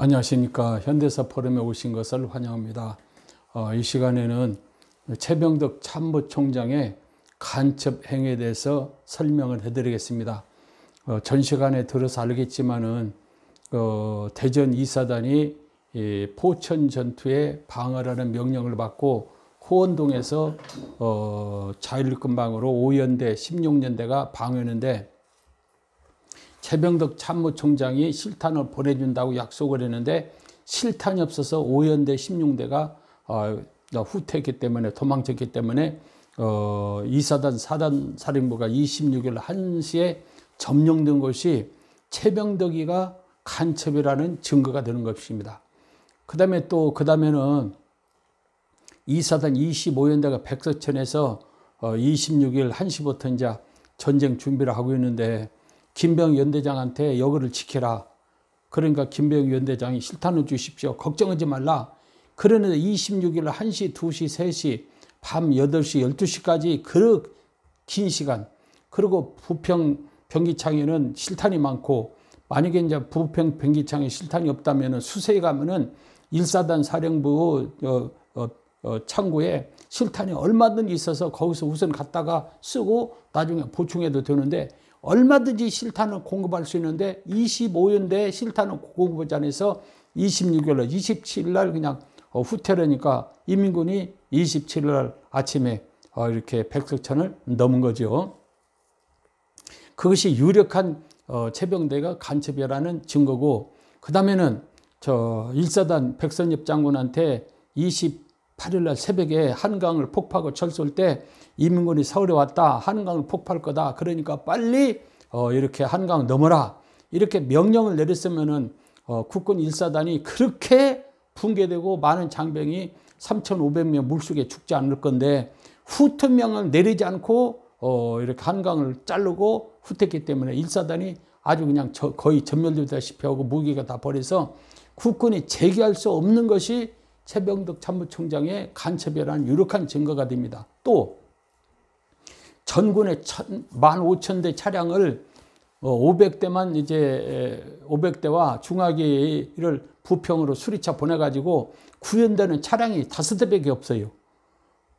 안녕하십니까. 현대사 포럼에 오신 것을 환영합니다. 이 시간에는 최병덕 참모총장의 간첩 행위에 대해서 설명을 해드리겠습니다. 전 시간에 들어서 알겠지만은 대전 2사단이 포천 전투에 방어라는 명령을 받고 호원동에서 자율급방으로 5연대, 16년대가 방어했는데 최병덕 참모총장이 실탄을 보내준다고 약속을 했는데 실탄이 없어서 5연대, 16대가 후퇴했기 때문에 도망쳤기 때문에 2사단 사단 사령부가 26일 1시에 점령된 것이 최병덕이가 간첩이라는 증거가 되는 것입니다. 그 다음에는 2사단 25연대가 백서천에서 26일 1시부터 이제 전쟁 준비를 하고 있는데 김병 연대장한테 여기를 지켜라. 그러니까 김병 연대장이 실탄을 주십시오. 걱정하지 말라. 그러는데 26일 1시, 2시, 3시, 밤 8시, 12시까지 그 긴 시간. 그리고 부평 병기창에는 실탄이 많고 만약에 이제 부평 병기창에 실탄이 없다면 수세에 가면은 1사단 사령부 창고에 실탄이 얼마든지 있어서 거기서 우선 갔다가 쓰고 나중에 보충해도 되는데 얼마든지 실탄을 공급할 수 있는데 25연대 실탄을 공급하지 않아서 26일, 27일 날 그냥 후퇴하니까 인민군이 27일 날 아침에 이렇게 백석천을 넘은 거죠. 그것이 유력한 최병대가 간첩이라는 증거고, 그 다음에는 1사단 백선엽 장군한테 28일 날 새벽에 한강을 폭파하고 철수할 때 인민군이 서울에 왔다. 한강을 폭파할 거다. 그러니까 빨리 이렇게 한강 넘어라. 이렇게 명령을 내렸으면은 국군 1사단이 그렇게 붕괴되고 많은 장병이 3,500명 물속에 죽지 않을 건데 후퇴명을 내리지 않고 이렇게 한강을 자르고 후퇴했기 때문에 1사단이 아주 그냥 거의 전멸되다시피 하고 무기가 다 버려서 국군이 제기할 수 없는 것이 최병덕 참모총장의 간첩이라는 유력한 증거가 됩니다. 또 전군의 15,000대 차량을 500대만 이제 500대와 중화기를 부평으로 수리차 보내가지고 구현되는 차량이 5대밖에 없어요.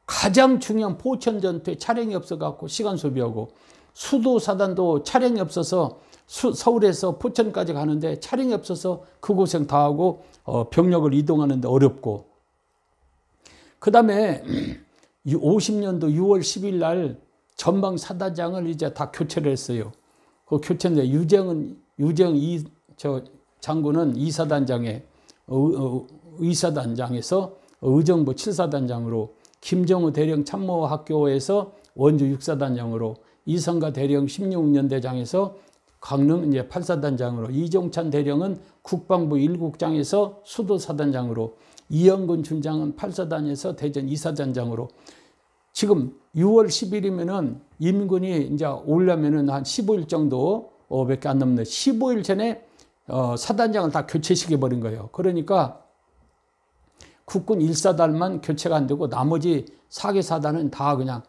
가장 중요한 포천 전투에 차량이 없어갖고 시간 소비하고 수도사단도 차량이 없어서 서울에서 포천까지 가는데 차량이 없어서 그 고생 다 하고 병력을 이동하는데 어렵고, 그 다음에 50년도 6월 10일 날 전방 사단장을 이제 다 교체를 했어요. 그 교체인데 유정 장군은 2사단장에 의사단장에서 의정부 7사단장으로, 김정우 대령 참모학교에서 원주 6사단장으로, 이성가 대령 16년대장에서 강릉 이제 8사단장으로, 이종찬 대령은 국방부 1국장에서 수도사단장으로, 이영근 준장은 8사단에서 대전 2사단장으로. 지금 6월 10일이면은 인민군이 이제 오려면은 한 15일 정도 밖에 안 남는데 15일 전에 사단장을 다 교체시켜 버린 거예요. 그러니까 국군 1사단만 교체가 안 되고 나머지 4개 사단은 다 그냥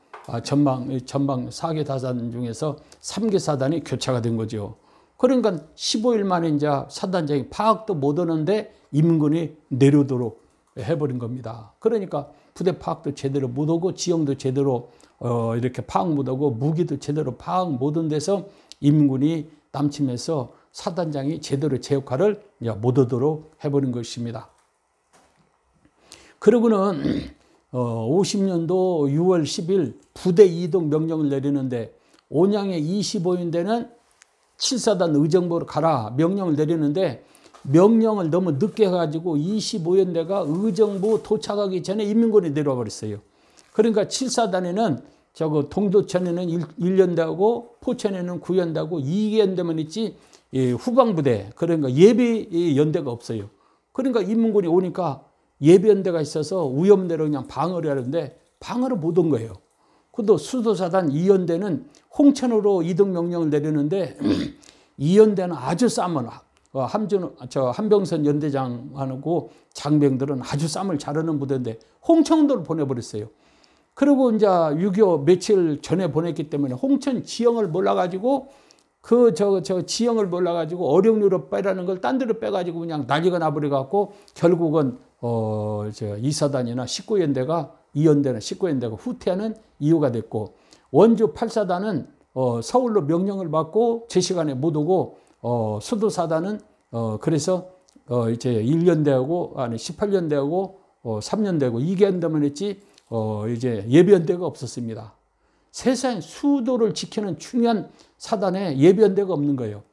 전방 4개 사단 중에서 3개 사단이 교체가 된 거죠. 그러니까 15일 만에 이제 사단장이 파악도 못 하는데 인민군이 내려오도록 해버린 겁니다. 그러니까 부대 파악도 제대로 못 하고 지형도 제대로 이렇게 파악 못 하고 무기도 제대로 파악 못 한 데서 인민군이 남침해서 사단장이 제대로 제 역할을 못 하도록 해버린 것입니다. 그러고는 50년도 6월 10일 부대 이동 명령을 내리는데 온양의 25연대는 7사단 의정부로 가라 명령을 내리는데 명령을 너무 늦게 해가지고 25연대가 의정부 도착하기 전에 인민군이 내려와 버렸어요. 그러니까 7사단에는 동도천에는 1연대하고 포천에는 9연대하고 2연대만 있지 후방부대, 그러니까 예비 연대가 없어요. 그러니까 인민군이 오니까 예비 연대가 있어서 위험대로 그냥 방어를 하는데 방어를 못 온 거예요. 그것도 수도사단 2연대는 홍천으로 이동 명령을 내리는데 2연대는 아주 싸면 한병선 연대장하고 장병들은 아주 쌈을 잘하는 부대인데 홍천도를 보내버렸어요. 그리고 이제 6.25 며칠 전에 보냈기 때문에 홍천 지형을 몰라가지고 저 지형을 몰라가지고 어령류로 빼라는 걸 딴 데로 빼가지고 그냥 난리가 나버려갖고 결국은 이사단이나 19연대가 이연대나 19연대가 후퇴하는 이유가 됐고, 원주 8사단은 서울로 명령을 받고 제 시간에 못 오고, 수도사단은 그래서 이제 1년대하고 아니 18년대하고 3년대고 2개연대만 했지 이제 예비연대가 없었습니다. 세상 수도를 지키는 중요한 사단에 예비연대가 없는 거예요.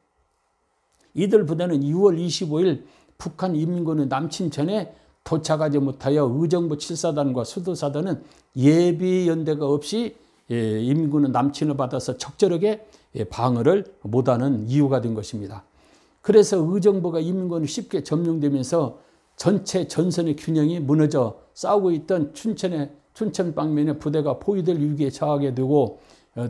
이들 부대는 6월 25일 북한 인민군의 남침 전에 도착하지 못하여 의정부 7사단과 수도사단은 예비연대가 없이 인민군은 남침을 받아서 적절하게 방어를 못하는 이유가 된 것입니다. 그래서 의정부가 인민군을 쉽게 점령되면서 전체 전선의 균형이 무너져 싸우고 있던 춘천 방면의 부대가 포위될 위기에 처하게 되고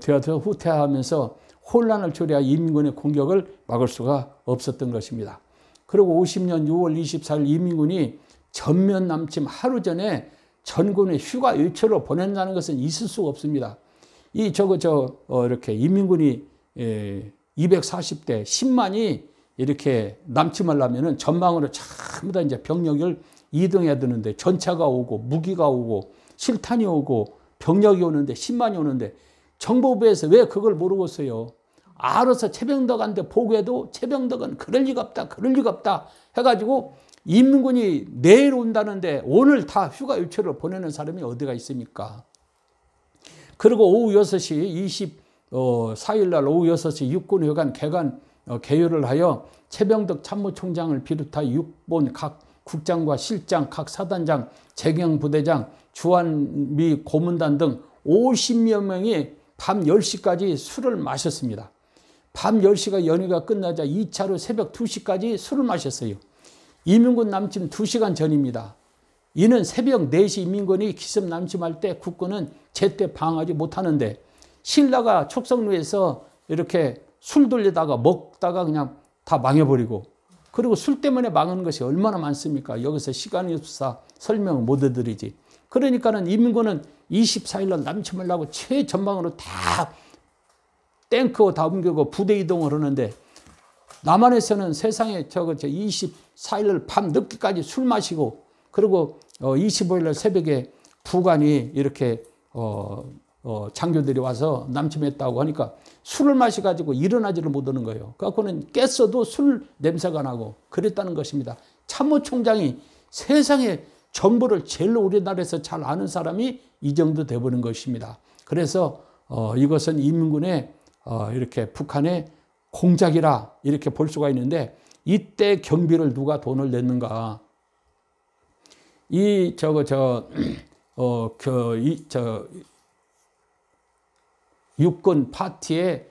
되어서 후퇴하면서 혼란을 초래한 인민군의 공격을 막을 수가 없었던 것입니다. 그리고 50년 6월 24일 인민군이 전면 남침 하루 전에 전군의 휴가 일초로 보낸다는 것은 있을 수가 없습니다. 이렇게 인민군이 240대 10만이 이렇게 남침하려면은 전방으로 전부 다 이제 병력을 이동해야 되는데 전차가 오고 무기가 오고 실탄이 오고 병력이 오는데 10만이 오는데 정보부에서 왜 그걸 모르고 있어요? 알아서 최병덕한테 보고해도 최병덕은 그럴 리가 없다 해가지고 인민군이 내일 온다는데 오늘 다 휴가 일초를 보내는 사람이 어디가 있습니까? 그리고 오후 6시 24일 날 오후 6시 육군회관 개요를 하여 최병덕 참모총장을 비롯하여 6본 각 국장과 실장, 각 사단장, 재경부대장, 주한미 고문단 등 50여 명이 밤 10시까지 술을 마셨습니다. 밤 10시가 연회가 끝나자 2차로 새벽 2시까지 술을 마셨어요. 인민군 남침 2시간 전입니다. 이는 새벽 4시 인민군이 기습 남침할 때 국군은 제때 방어하지 못하는데 신라가 촉성루에서 이렇게 술 돌리다가 먹다가 그냥 다 망해버리고, 그리고 술 때문에 망하는 것이 얼마나 많습니까? 여기서 시간이 없어서 설명을 못 해드리지. 그러니까는 인민군은 24일날 남침하려고 최전방으로 다 탱크 다 옮기고 부대 이동을 하는데 남한에서는 세상에 24일날 밤 늦게까지 술 마시고, 그리고 25일날 새벽에 부관이 이렇게 장교들이 와서 남침했다고 하니까 술을 마셔가지고 일어나지를 못하는 거예요. 그래갖고는 깼어도 술 냄새가 나고 그랬다는 것입니다. 참모총장이 세상에 정보를 제일 우리나라에서 잘 아는 사람이 이 정도 돼버린 것입니다. 그래서 이것은 인민군의 이렇게 북한의 공작이라 이렇게 볼 수가 있는데, 이때 경비를 누가 돈을 냈는가? 육군 파티에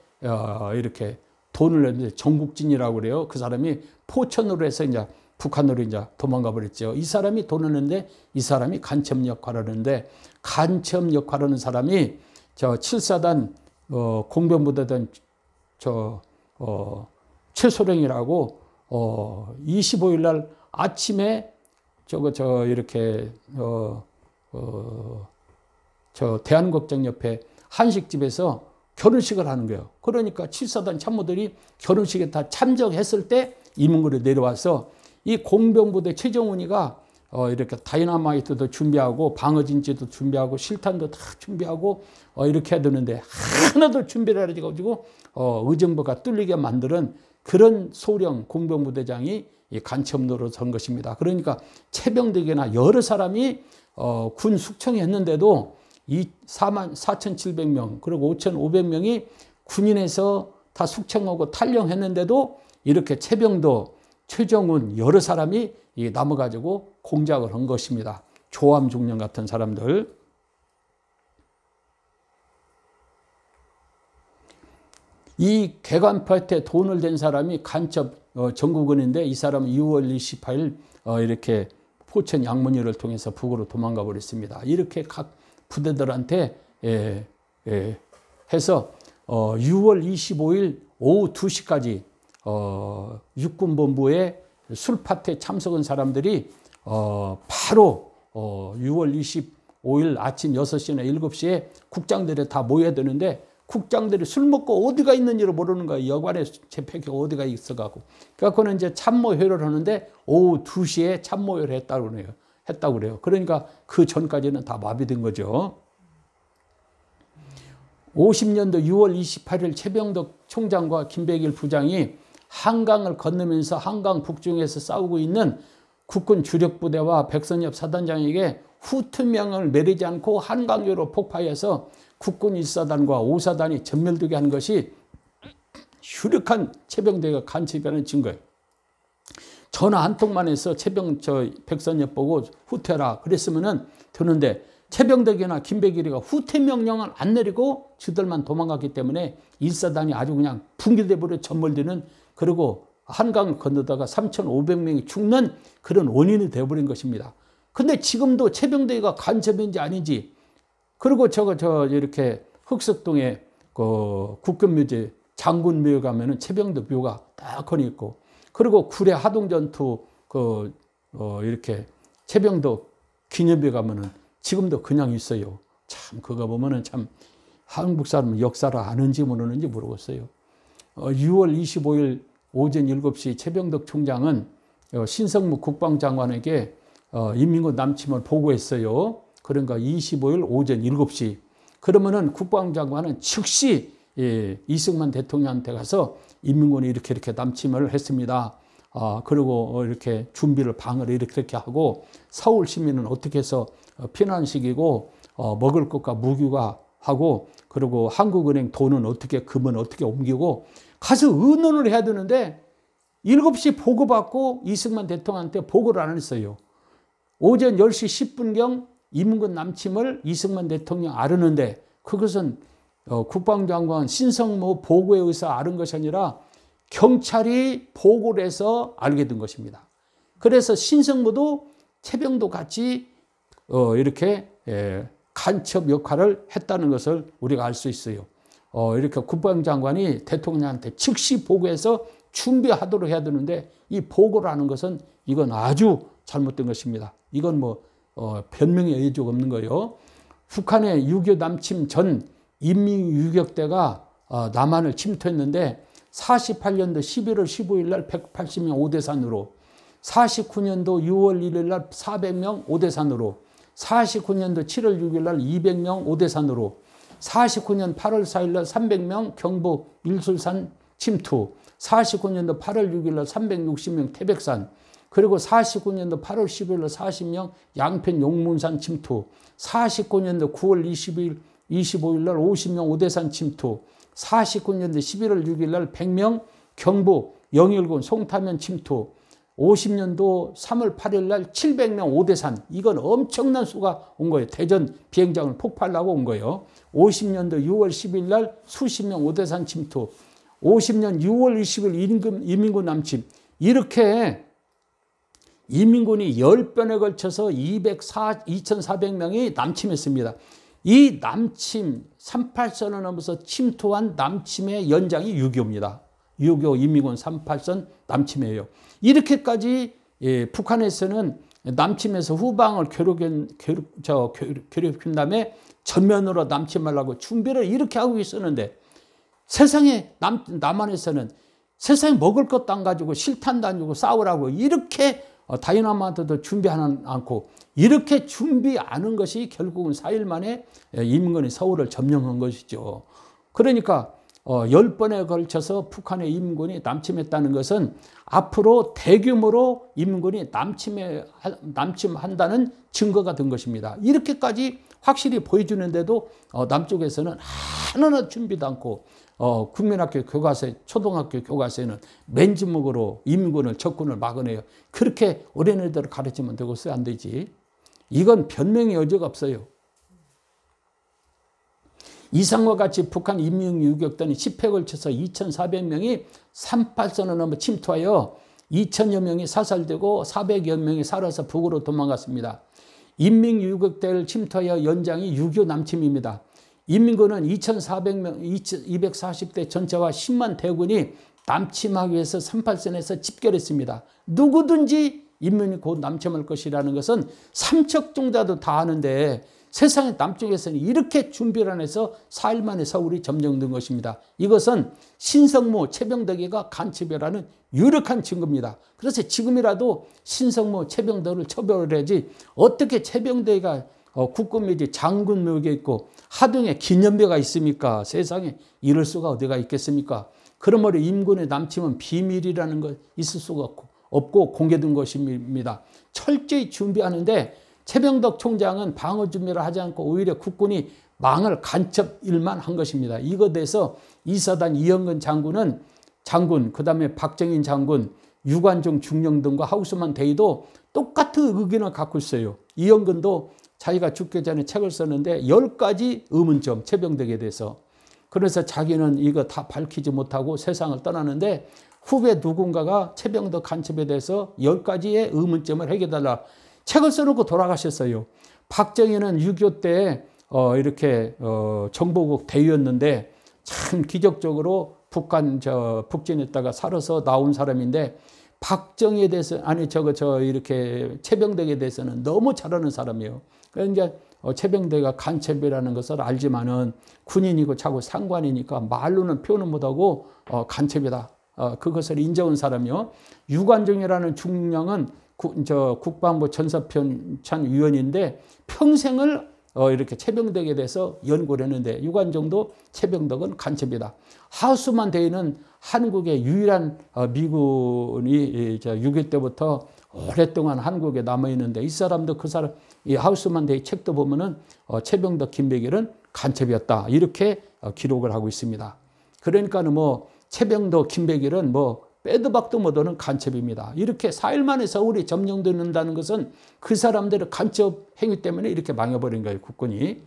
이렇게 돈을 냈는데 정국진이라고 그래요. 그 사람이 포천으로 해서 이제 북한으로 이제 도망가 버렸죠. 이 사람이 돈을 냈는데 이 사람이 간첩 역할을 하는데, 간첩 역할을 하는 사람이 7사단 공병부대단 최소령이라고 25일 날 아침에 이렇게 대한국장 옆에 한식집에서 결혼식을 하는 거예요. 그러니까 7사단 참모들이 결혼식에 다 참석했을 때 인민군이 내려와서 이 공병부대 최정훈이가 이렇게 다이너마이트도 준비하고 방어진지도 준비하고 실탄도 다 준비하고 이렇게 해야 되는데 하나도 준비를 안 해가지고 의정부가 뚫리게 만드는 그런 소령 공병부대장이 이 간첩 노릇한 것입니다. 그러니까 최병덕이나 여러 사람이 군 숙청에 했는데도 이 44,700명 그리고 5,500명이 군인에서 다 숙청하고 탈영했는데도 이렇게 최병덕, 최정훈 여러 사람이 남아가지고 공작을 한 것입니다. 조암중령 같은 사람들. 이 개간파트에 돈을 댄 사람이 간첩 정국은인데, 이 사람은 6월 28일 이렇게 포천 양문리를 통해서 북으로 도망가 버렸습니다. 이렇게 각 부대들한테 해서 6월 25일 오후 2시까지 육군본부에 술파티에 참석한 사람들이 바로 6월 25일 아침 6시나 7시에 국장들이 다 모여야 되는데 국장들이 술 먹고 어디가 있는지를 모르는 거예요. 여관에 재패기가 어디가 있어가고. 그래갖고는 이제 참모회를 하는데 오후 2시에 참모회를 했다고 그래요. 그러니까 그 전까지는 다 마비된 거죠. 50년도 6월 28일 최병덕 총장과 김백일 부장이 한강을 건너면서 한강 북중에서 싸우고 있는 국군 주력부대와 백선엽 사단장에게 후투명을 내리지 않고 한강교로 폭파해서 국군 1사단과 5사단이 전멸되게 한 것이 유력한 최병덕의 간첩이라는 증거예요. 전화 한 통만 해서 백선엽 보고 후퇴라 그랬으면 되는데 최병덕이나 김백일이가 후퇴 명령을 안 내리고 저들만 도망갔기 때문에 1사단이 아주 그냥 붕괴돼버려 전멸되는, 그리고 한강을 건너다가 3,500명이 죽는 그런 원인이 되어버린 것입니다. 근데 지금도 최병덕이가 간첩인지 아닌지, 그리고 이렇게 흑석동에 그 국군묘지 장군묘에 가면은 최병덕 묘가 딱 거기 있고, 그리고 구례 하동전투 이렇게 최병덕 기념비에 가면은 지금도 그냥 있어요. 참 그거 보면은 참 한국 사람은 역사를 아는지 모르는지 모르겠어요. 6월 25일 오전 7시 최병덕 총장은 신성무 국방장관에게 인민군 남침을 보고했어요. 그러니까 25일 오전 7시. 그러면은 국방장관은 즉시 이승만 대통령한테 가서 인민군이 이렇게 남침을 했습니다. 그리고 이렇게 준비를 방을 이렇게 하고 서울 시민은 어떻게 해서 피난시키고 먹을 것과 무기가 하고, 그리고 한국은행 돈은 어떻게, 금은 어떻게 옮기고 가서 의논을 해야 되는데 7시 보고받고 이승만 대통령한테 보고를 안 했어요. 오전 10시 10분경 인민군 남침을 이승만 대통령 아르는데 그것은 국방장관 신성무 보고에 의해서 아는 것이 아니라 경찰이 보고를 해서 알게 된 것입니다. 그래서 신성무도 최병덕 같이 이렇게 간첩 역할을 했다는 것을 우리가 알 수 있어요. 이렇게 국방장관이 대통령한테 즉시 보고해서 준비하도록 해야 되는데 이 보고를 하는 것은 이건 아주 잘못된 것입니다. 이건 변명의 여지가 없는 거예요. 북한의 6.25 남침 전 인민유격대가 남한을 침투했는데 48년도 11월 15일 날 180명 오대산으로, 49년도 6월 1일 날 400명 오대산으로, 49년도 7월 6일 날 200명 오대산으로, 49년 8월 4일 날 300명 경북 일술산 침투, 49년도 8월 6일 날 360명 태백산, 그리고 49년도 8월 15일 날 40명 양평 용문산 침투, 49년도 9월 25일 날 50명 오대산 침투, 49년도 11월 6일 날 100명 경북 영일군 송타면 침투, 50년도 3월 8일 날 700명 오대산, 이건 엄청난 수가 온 거예요. 대전 비행장을 폭발하고 온 거예요. 50년도 6월 10일 날 수십 명 오대산 침투, 50년 6월 20일 인민군 남침, 이렇게 인민군이 10번에 걸쳐서 2,400명이 남침했습니다. 이 남침, 38선을 넘어서 침투한 남침의 연장이 6.25입니다. 6.25 인민군 38선 남침이에요. 이렇게까지 북한에서는 남침에서 후방을 괴롭힌 다음에 전면으로 남침하려고 준비를 이렇게 하고 있었는데, 세상에 남한에서는 세상에 먹을 것도 안 가지고 실탄도 안 주고 싸우라고 이렇게 다이나마이트도 준비하지 않고 이렇게 준비 안 한 것이 결국은 4일 만에 인민군이 서울을 점령한 것이죠. 그러니까 10번에 걸쳐서 북한의 인민군이 남침했다는 것은 앞으로 대규모로 인민군이 남침한다는 증거가 된 것입니다. 이렇게까지 확실히 보여주는데도 남쪽에서는 하나도 준비도 않고 국민학교 교과서, 초등학교 교과서에는 맨주먹으로 인민군을, 적군을 막아내요. 그렇게 어린애들을 가르치면 되겠어요? 안 되지. 이건 변명의 여지가 없어요. 이상과 같이 북한 인민유격단이 10회에 걸쳐서 2,400명이 38선을 넘어 침투하여 2,000여 명이 사살되고 400여 명이 살아서 북으로 도망갔습니다. 인민유격대를 침투하여 연장이 6.25 남침입니다. 인민군은 2,400명, 240대 전체와 10만 대군이 남침하기 위해서 38선에서 집결했습니다. 누구든지 인민이 곧 남침할 것이라는 것은 삼척종자도 다 아는데 세상의 남쪽에서는 이렇게 준비를 안 해서 4일 만에 서울이 점령된 것입니다. 이것은 신성모 최병덕이가 간첩이라는 유력한 증거입니다. 그래서 지금이라도 신성모 최병덕을 처벌해야지 어떻게 최병덕이가 국군묘지 장군묘지에 있고 하동에 기념배가 있습니까? 세상에 이럴 수가 어디가 있겠습니까? 그러므로 임군의 남침은 비밀이라는 것 있을 수가 없고 공개된 것입니다. 철저히 준비하는데 최병덕 총장은 방어 준비를 하지 않고 오히려 국군이 망할 간첩 일만 한 것입니다. 이것에 대해서 이사단 이영근 장군, 그 다음에 박정인 장군, 유관종 중령 등과 하우스만 대위도 똑같은 의견을 갖고 있어요. 이영근도 자기가 죽기 전에 책을 썼는데 10가지 의문점, 최병덕에 대해서. 그래서 자기는 이거 다 밝히지 못하고 세상을 떠나는데 후배 누군가가 최병덕 간첩에 대해서 10가지의 의문점을 해결해달라. 책을 써놓고 돌아가셨어요. 박정희는 6.25 때 이렇게 정보국 대위였는데 참 기적적으로 북진했다가 살아서 나온 사람인데 박정희에 대해서 이렇게 최병덕에 대해서는 너무 잘 아는 사람이에요. 그러니까 최병덕이가 간첩이라는 것을 알지만은 군인이고 자꾸 상관이니까 말로는 표현을 못하고 간첩이다. 그것을 인정한 사람이요. 유관종이라는 중령은 국방부 전사편찬 위원인데 평생을 이렇게 최병덕에 대해서 연구를 했는데 유관종도 최병덕은 간첩이다. 하우스만 대위는 한국의 유일한 미군이 6.25 때부터 오랫동안 한국에 남아있는데 이 사람도 이 하우스만 대위 책도 보면은 최병덕 김백일은 간첩이었다. 이렇게 기록을 하고 있습니다. 그러니까는 최병덕 김백일은 빼도 박도 못하는 간첩입니다. 이렇게 4일 만에 서울이 점령된다는 것은 그 사람들의 간첩 행위 때문에 이렇게 망해버린 거예요, 국군이.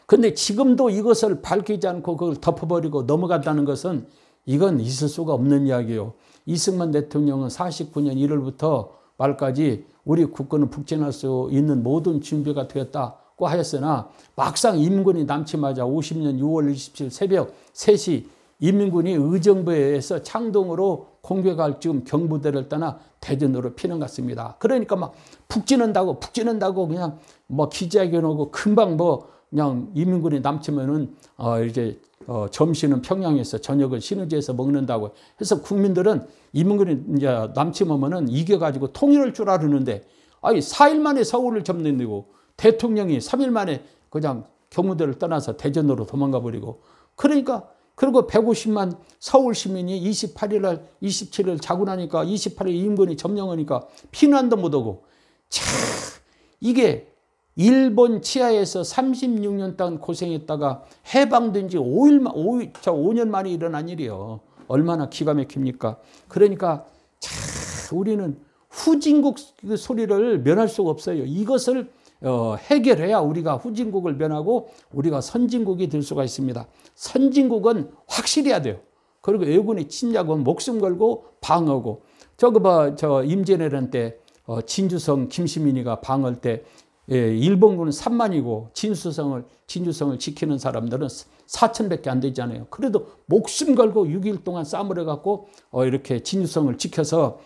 그런데 지금도 이것을 밝히지 않고 그걸 덮어버리고 넘어간다는 것은 이건 있을 수가 없는 이야기예요. 이승만 대통령은 49년 1월부터 말까지 우리 국군은 북진할 수 있는 모든 준비가 되었다고 하였으나 막상 임군이 남침하자 50년 6월 27일 새벽 3시 인민군이 의정부에서 창동으로 공격할 즈음 경부대를 떠나 대전으로 피는 같습니다. 그러니까 막 북진한다고 그냥 기자회견하고 금방 그냥 인민군이 남치면은 이제 점심은 평양에서 저녁은 신의지에서 먹는다고 해서 국민들은 인민군이 이제 남치면은 이겨가지고 통일할 줄 알았는데 4일 만에 서울을 점령되고 대통령이 3일 만에 그냥 경무대를 떠나서 대전으로 도망가 버리고 그리고 150만 서울 시민이 28일, 27일 자고 나니까 28일 임군이 점령하니까 피난도 못하고 이게 일본 치하에서 36년 동안 고생했다가 해방된 지 5년 만에 일어난 일이에요. 얼마나 기가 막힙니까? 그러니까 우리는 후진국 소리를 면할 수가 없어요. 이것을 해결해야 우리가 후진국을 면하고 우리가 선진국이 될 수가 있습니다. 선진국은 확실해야 돼요. 그리고 외국인이 침략은 목숨 걸고 방어하고 임진왜란 때 진주성 김시민이가 방어할 때 일본군은 3만이고 진주성을 지키는 사람들은 4천밖에 안 되잖아요. 그래도 목숨 걸고 6일 동안 싸움을 해갖고 이렇게 진주성을 지켜서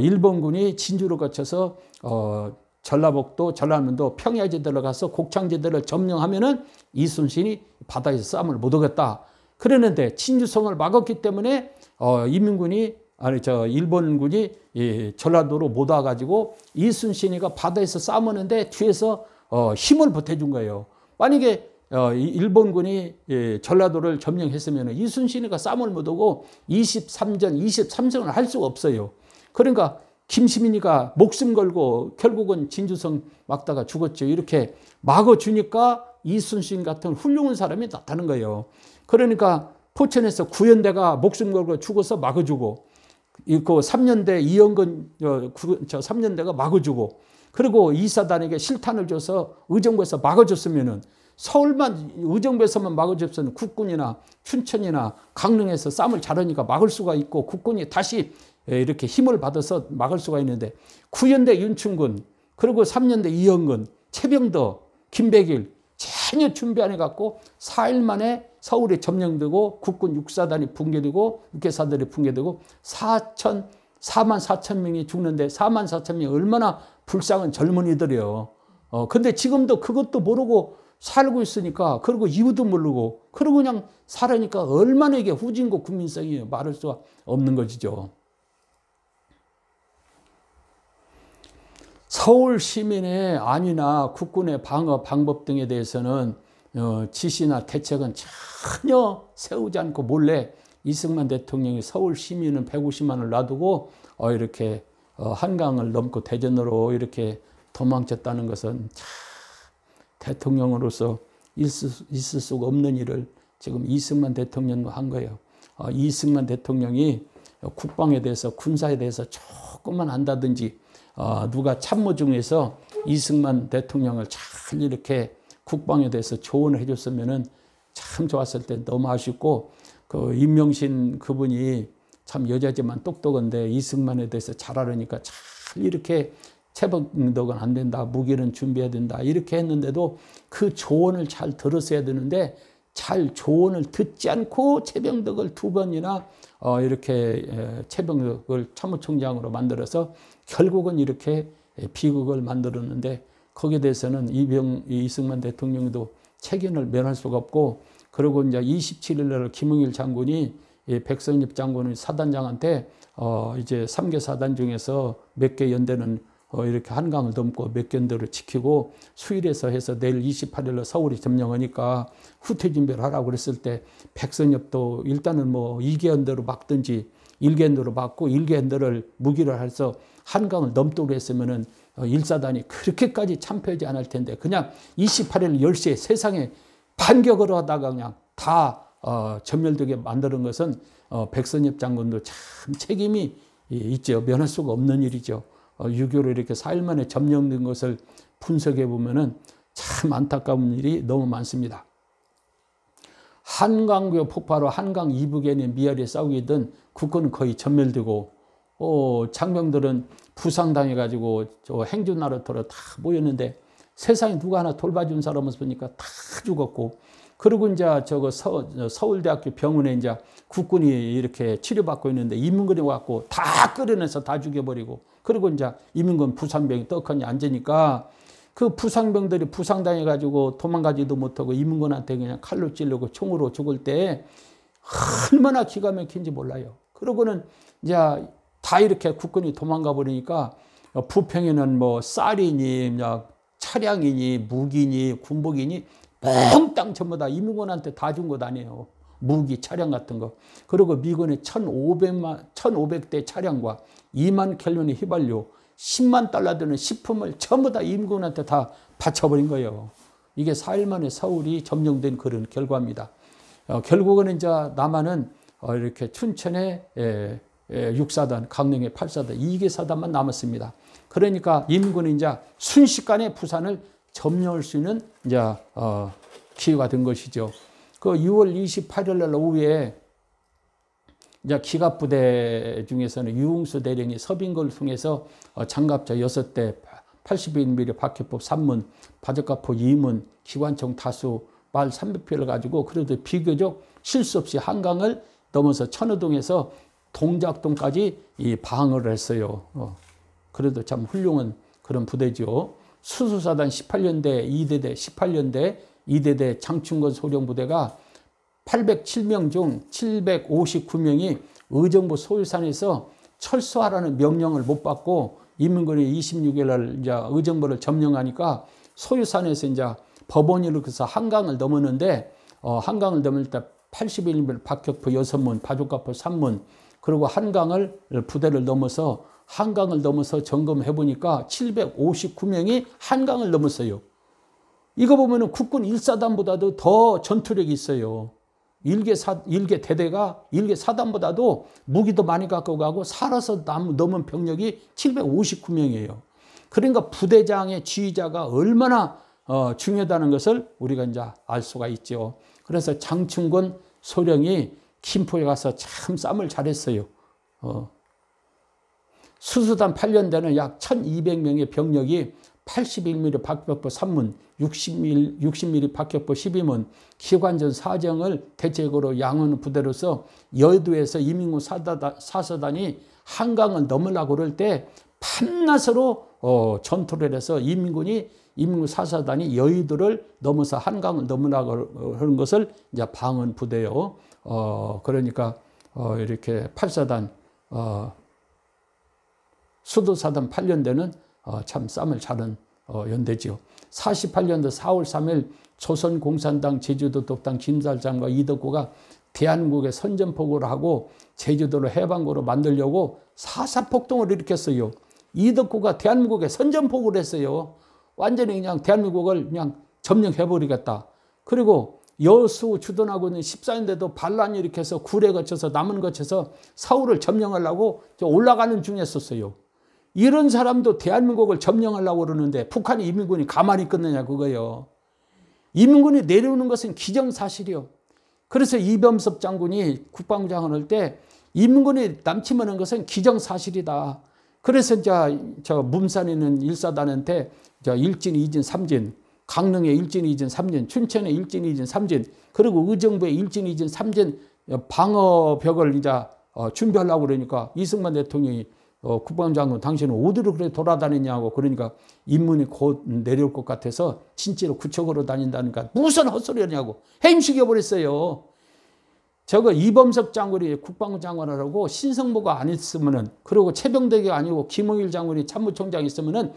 일본군이 진주를 거쳐서 전라북도, 전라남도 평야지대로 가서 곡창지대를 점령하면은 이순신이 바다에서 싸움을 못 하겠다. 그랬는데 진주성을 막았기 때문에 일본군이 전라도로 못 와가지고 이순신이가 바다에서 싸우는데 뒤에서 힘을 보태준 거예요. 만약에 일본군이 전라도를 점령했으면 이순신이가 싸움을 못 하고 23승을 할 수가 없어요. 그러니까 김시민이가 목숨 걸고 결국은 진주성 막다가 죽었죠. 이렇게 막아주니까 이순신 같은 훌륭한 사람이 나타난 거예요. 그러니까 포천에서 구연대가 목숨 걸고 죽어서 막아주고, 그 3년대 이영근 3년대가 막아주고, 그리고 이사단에게 실탄을 줘서 의정부에서 막아줬으면은 서울만 의정부에서만 막아줬으면 국군이나 춘천이나 강릉에서 싸움을 잘하니까 막을 수가 있고 국군이 다시 이렇게 힘을 받아서 막을 수가 있는데 구연대 윤충군 그리고 3년대 이영근 최병덕 김백일 전혀 준비 안 해갖고 4일 만에 서울이 점령되고 국군 육사단이 붕괴되고 육개사들이 붕괴되고 4만 4천 명이 죽는데 4만 4천 명이 얼마나 불쌍한 젊은이들이에요. 근데 지금도 그것도 모르고 살고 있으니까, 그리고 이유도 모르고, 그리고 그냥 살으니까 얼마나 이게 후진국 국민성이 말할 수 없는 것이죠. 서울 시민의 안위나 국군의 방어 방법 등에 대해서는 지시나 대책은 전혀 세우지 않고 몰래 이승만 대통령이 서울 시민은 150만을 놔두고 이렇게 한강을 넘고 대전으로 이렇게 도망쳤다는 것은 참 대통령으로서 있을 수가 없는 일을 지금 이승만 대통령도 한 거예요. 이승만 대통령이 국방에 대해서, 군사에 대해서 조금만 안다든지, 누가 참모 중에서 이승만 대통령을 잘 이렇게 국방에 대해서 조언을 해줬으면은 참 좋았을 때 너무 아쉽고, 그 임명신 그분이 참 여자지만 똑똑한데 이승만에 대해서 잘 알으니까 잘 이렇게 채병덕은 안 된다, 무기는 준비해야 된다 이렇게 했는데도 그 조언을 잘 들었어야 되는데 잘 조언을 듣지 않고 채병덕을 2번이나 이렇게 채병덕을 참모총장으로 만들어서 결국은 이렇게 비극을 만들었는데, 거기에 대해서는 이승만 대통령도 책임을 면할 수가 없고, 그리고 이제 27일 날 김응일 장군이 백선엽 장군의 사단장한테 이제 3개 사단 중에서 몇 개 연대는 이렇게 한강을 넘고 몇 견도를 지키고 수일에서 해서 내일 28일로 서울이 점령하니까 후퇴 준비를 하라고 그랬을 때, 백선엽도 일단은 뭐 2개 연대로 막든지 1개 연대로 막고 1개 연대를 무기를 해서 한강을 넘도록 했으면은 1사단이 그렇게까지 참패하지 않을 텐데, 그냥 28일 10시에 세상에 반격을 하다가 그냥 다 전멸되게 만드는 것은 백선엽 장군도 참 책임이 있죠. 면할 수가 없는 일이죠. 6.25로 이렇게 4일 만에 점령된 것을 분석해 보면은 참 안타까운 일이 너무 많습니다. 한강교 폭파로 한강 이북에는 미아리에 싸우기든 국군은 거의 전멸되고, 장병들은 부상당해가지고 저 행주나루터로 다 모였는데 세상에 누가 하나 돌봐준 사람 없으니까 다 죽었고, 그리고 이제 저거 서울대학교 병원에 이제 국군이 이렇게 치료받고 있는데 이민군이 왔고 다 끌어내서 다 죽여버리고, 그리고 이제 이민군 부상병이 떡하니 앉으니까 그 부상병들이 부상당해가지고 도망가지도 못하고 이민군한테 그냥 칼로 찌르고 총으로 죽을 때 얼마나 기가 막힌지 몰라요. 그러고는 이제 다 이렇게 국군이 도망가 버리니까 부평에는 뭐 쌀이니 차량이니 무기니 군복이니 몽땅 전부 다 이민군한테 다 준 것 아니에요. 무기, 차량 같은 거. 그리고 미군의 1,500대 차량과 2만 갤런의 휘발유, 10만 달러 되는 식품을 전부 다 이민군한테 다 바쳐버린 거예요. 이게 4일 만에 서울이 점령된 그런 결과입니다. 결국은 이제 남한은 이렇게 춘천에 6사단, 강릉에 8사단, 2개 사단만 남았습니다. 그러니까 이민군이 이제 순식간에 부산을 점령할 수 있는 이제 기회가 된 것이죠. 그 6월 28일 날 오후에 이제 기갑부대 중에서는 유흥수 대령이 서빙걸 통해서 장갑차 6대, 81mm 박해법 3문, 바적가포 2문, 기관총 다수, 말 300표를 가지고 그래도 비교적 실수 없이 한강을 넘어서 천호동에서 동작동까지 방어를 했어요. 그래도 참 훌륭한 그런 부대죠. 수수사단 18년대, 2대대, 18년대, 2대대 장충건 소령부대가 807명 중 759명이 의정부 소유산에서 철수하라는 명령을 못 받고 인민군이 26일 날 이제 의정부를 점령하니까 소유산에서 이제 법원이 이렇게 해서 한강을 넘었는데, 한강을 넘을 때 81mm 박격포 6문, 바둑가포 3문, 그리고 부대를 넘어서 한강을 넘어서 점검해 보니까 759명이 한강을 넘었어요. 이거 보면은 국군 1사단보다도 더 전투력이 있어요. 1개 대대가 1개 사단보다도 무기도 많이 갖고 가고 살아서 넘은 병력이 759명이에요. 그러니까 부대장의 지휘자가 얼마나 중요하다는 것을 우리가 이제 알 수가 있죠. 그래서 장충권 소령이 김포에 가서 참 싸움을 잘했어요. 수수단 8년대는 약 1200명의 병력이 81mm 박격포 3문, 60mm 박격포 12문, 기관전 사정을 대책으로 양원 부대로서 여의도에서 이민군 사사단이 한강을 넘으려고 그럴 때 밤낮으로 전투를 해서 이민군이 인민군 4사단이 여의도를 넘어서 한강을 넘으라고 하는 것을 이제 방언 부대요. 그러니까 이렇게 8사단 수도사단 8년대는 참 쌈을 자른 연대지요. 48년도 4월 3일 조선공산당 제주도 독당 김살장과 이덕구가 대한민국에 선전포고를 하고 제주도를 해방구로 만들려고 사사폭동을 일으켰어요. 이덕구가 대한민국에 선전포고를 했어요. 완전히 그냥 대한민국을 그냥 점령해버리겠다. 그리고 여수 주둔하고 있는 14년대도 반란 일으켜서 구례 거쳐서 남원 거쳐서 서울을 점령하려고 올라가는 중이었었어요. 이런 사람도 대한민국을 점령하려고 그러는데 북한이 인민군이 가만히 있겠느냐 그거예요. 인민군이 내려오는 것은 기정사실이요. 그래서 이범섭 장군이 국방장을 할 때 인민군이 남침하는 것은 기정사실이다. 그래서 저 문산에 있는 1사단한테 일진, 이진, 삼진, 강릉에 일진, 이진, 삼진, 춘천에 일진, 이진, 삼진, 그리고 의정부에 일진, 이진, 삼진 방어벽을 이제 준비하려고 그러니까 이승만 대통령이 국방장군 당신은 어디로 그래 돌아다니냐고 그러니까 인문이 곧 내려올 것 같아서 진짜로 구척으로 다닌다니까 무슨 헛소리냐고 해임시켜버렸어요. 저거 이범석 장군이 국방장관을 하고 신성모가 안 있으면은 그리고 최병덕이 아니고 김홍일 장군이 참모총장이 있으면은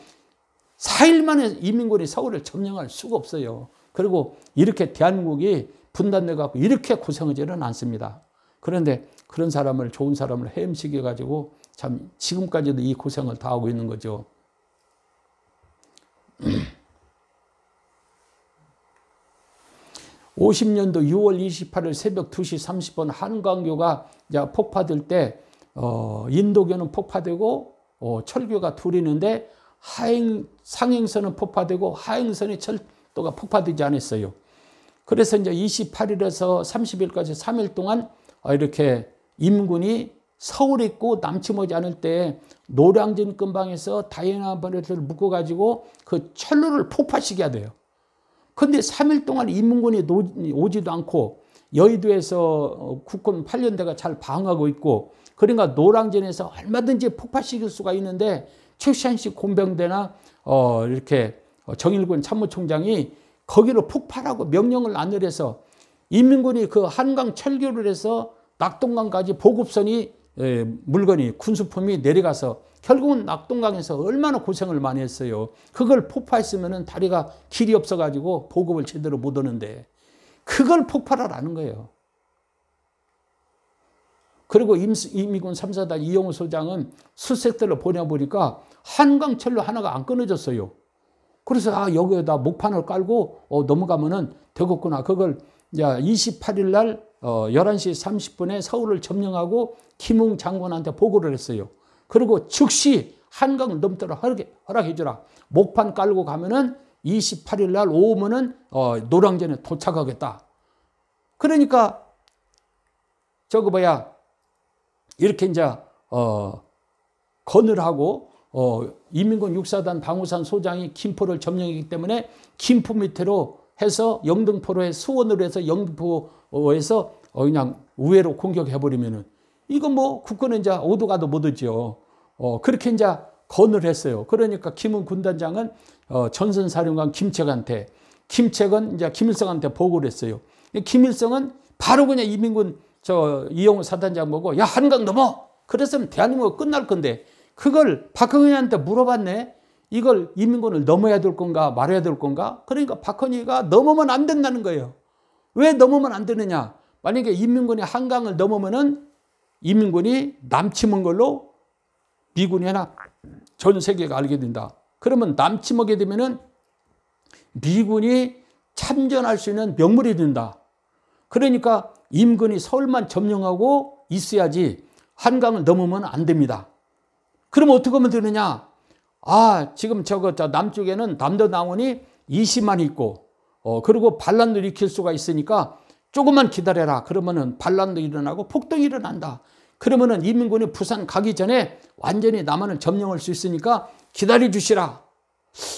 4일 만에 인민군이 서울을 점령할 수가 없어요. 그리고 이렇게 대한민국이 분단돼 갖고 이렇게 고생하지는 않습니다. 그런데 그런 사람을 좋은 사람을 해임시켜 가지고 참 지금까지도 이 고생을 다 하고 있는 거죠. 50년도 6월 28일 새벽 2시 30분 한강교가 폭파될 때 인도교는 폭파되고 철교가 둘이 있는데 상행선은 폭파되고 하행선의 철도가 폭파되지 않았어요. 그래서 이제 28일에서 30일까지 3일 동안 이렇게 인민군이 서울에 있고 남침하지 않을 때 노량진 근방에서 다이나마이트를 묶어가지고 그 철로를 폭파시켜야 돼요. 근데 3일 동안 인민군이 오지도 않고 여의도에서 국군 8년대가 잘 방어하고 있고 그러니까 노량진에서 얼마든지 폭파시킬 수가 있는데 최시한식 공병대나 이렇게 정일군 참모총장이 거기로 폭발하고 명령을 안 내려서 인민군이 그 한강 철교를 해서 낙동강까지 보급선이 물건이 군수품이 내려가서 결국은 낙동강에서 얼마나 고생을 많이 했어요. 그걸 폭파했으면 다리가 길이 없어가지고 보급을 제대로 못 오는데 그걸 폭발하라는 거예요. 그리고 임미군 3사단 이영호 소장은 수색대를 보내보니까 한강철로 하나가 안 끊어졌어요. 그래서 여기에다 목판을 깔고 넘어가면은 되겠구나. 그걸 28일 날 11시 30분에 서울을 점령하고 김웅 장군한테 보고를 했어요. 그리고 즉시 한강을 넘도록 허락해주라. 목판 깔고 가면은 28일 날 오면은 노량진에 도착하겠다. 그러니까 이렇게 이제 건을 하고 인민군 6사단 방우산 소장이 김포를 점령했기 때문에 김포 밑으로 해서 영등포로 수원으로 해서 영등포에서 그냥 우회로 공격해버리면은 이거 뭐 국군은 이제 오도 가도 못 오죠. 그렇게 이제 건을 했어요. 그러니까 김은 군단장은 전선사령관 김책한테, 김책은 이제 김일성한테 보고를 했어요. 김일성은 바로 그냥 인민군 이영호 사단장 보고 야 한강 넘어. 그랬으면 대한민국 끝날 건데 그걸 박헌희한테 물어봤네. 이걸 인민군을 넘어야 될 건가 말아야 될 건가? 그러니까 박헌희가 넘으면 안 된다는 거예요. 왜 넘으면 안 되느냐? 만약에 인민군이 한강을 넘으면은 인민군이 남침한 걸로 미군이나 전 세계가 알게 된다. 그러면 남침하게 되면은 미군이 참전할 수 있는 명물이 된다. 그러니까 임근이 서울만 점령하고 있어야지 한강을 넘으면 안 됩니다. 그럼 어떻게 하면 되느냐? 지금 남쪽에는 남도당원이 20만 있고, 그리고 반란도 일으킬 수가 있으니까 조금만 기다려라. 그러면은 반란도 일어나고 폭동이 일어난다. 그러면은 인민군이 부산 가기 전에 완전히 남한을 점령할 수 있으니까 기다려 주시라.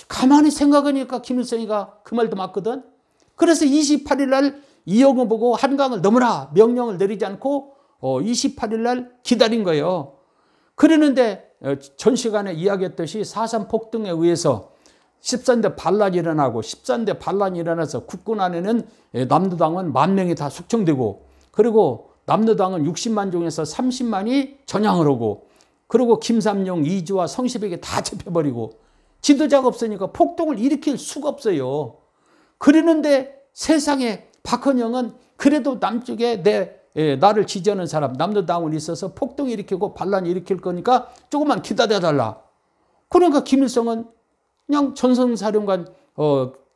가만히 생각하니까 김일성이가 그 말도 맞거든. 그래서 28일 날 이영호 보고 한강을 넘으라 명령을 내리지 않고 28일 날 기다린 거예요. 그러는데 전 시간에 이야기했듯이 4.3 폭동에 의해서 13대 반란이 일어나고 13대 반란이 일어나서 국군 안에는 남로당은 10,000명이 다 숙청되고, 그리고 남로당은 60만 중에서 30만이 전향을 하고, 그리고 김삼룡, 이주와 성시백이 다 잡혀버리고, 지도자가 없으니까 폭동을 일으킬 수가 없어요. 그러는데 세상에 박헌영은 그래도 남쪽에 나를 지지하는 사람, 남로당을 있어서 폭동 일으키고 반란 일으킬 거니까 조금만 기다려달라. 그러니까 김일성은 그냥 전선사령관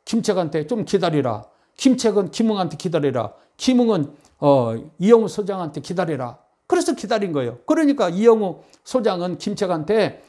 김책한테 좀 기다리라. 김책은 김응한테 기다리라. 김응은 이영우 소장한테 기다리라. 그래서 기다린 거예요. 그러니까 이영우 소장은 김책한테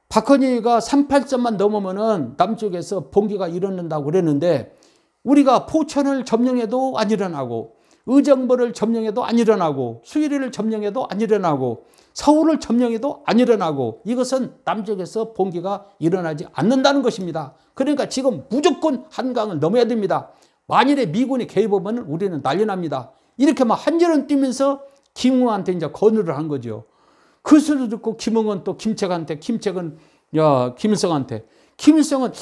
박헌희가 38선만 넘으면은 남쪽에서 봉기가 일어난다고 그랬는데, 우리가 포천을 점령해도 안 일어나고, 의정부를 점령해도 안 일어나고, 수일이를 점령해도 안 일어나고, 서울을 점령해도 안 일어나고, 이것은 남쪽에서 봉기가 일어나지 않는다는 것입니다. 그러니까 지금 무조건 한강을 넘어야 됩니다. 만일에 미군이 개입하면 우리는 난리 납니다. 이렇게 막 한절은 뛰면서 김응한테 이제 건의를 한 거죠. 그 소리 듣고 김응은 또 김책한테, 김책은 김일성한테, 김일성은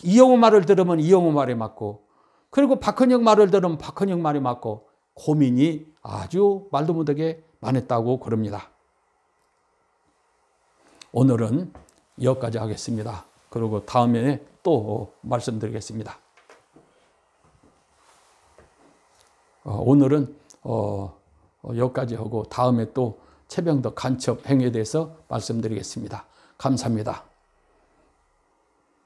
이영호 말을 들으면 이영호 말에 맞고, 그리고 박헌영 말을 들으면 박헌영 말에 맞고, 고민이 아주 말도 못하게 많았다고 그럽니다. 오늘은 여기까지 하겠습니다. 그리고 다음에 또 말씀드리겠습니다. 오늘은 여기까지 하고 다음에 또 최병덕 간첩 행위에 대해서 말씀드리겠습니다. 감사합니다.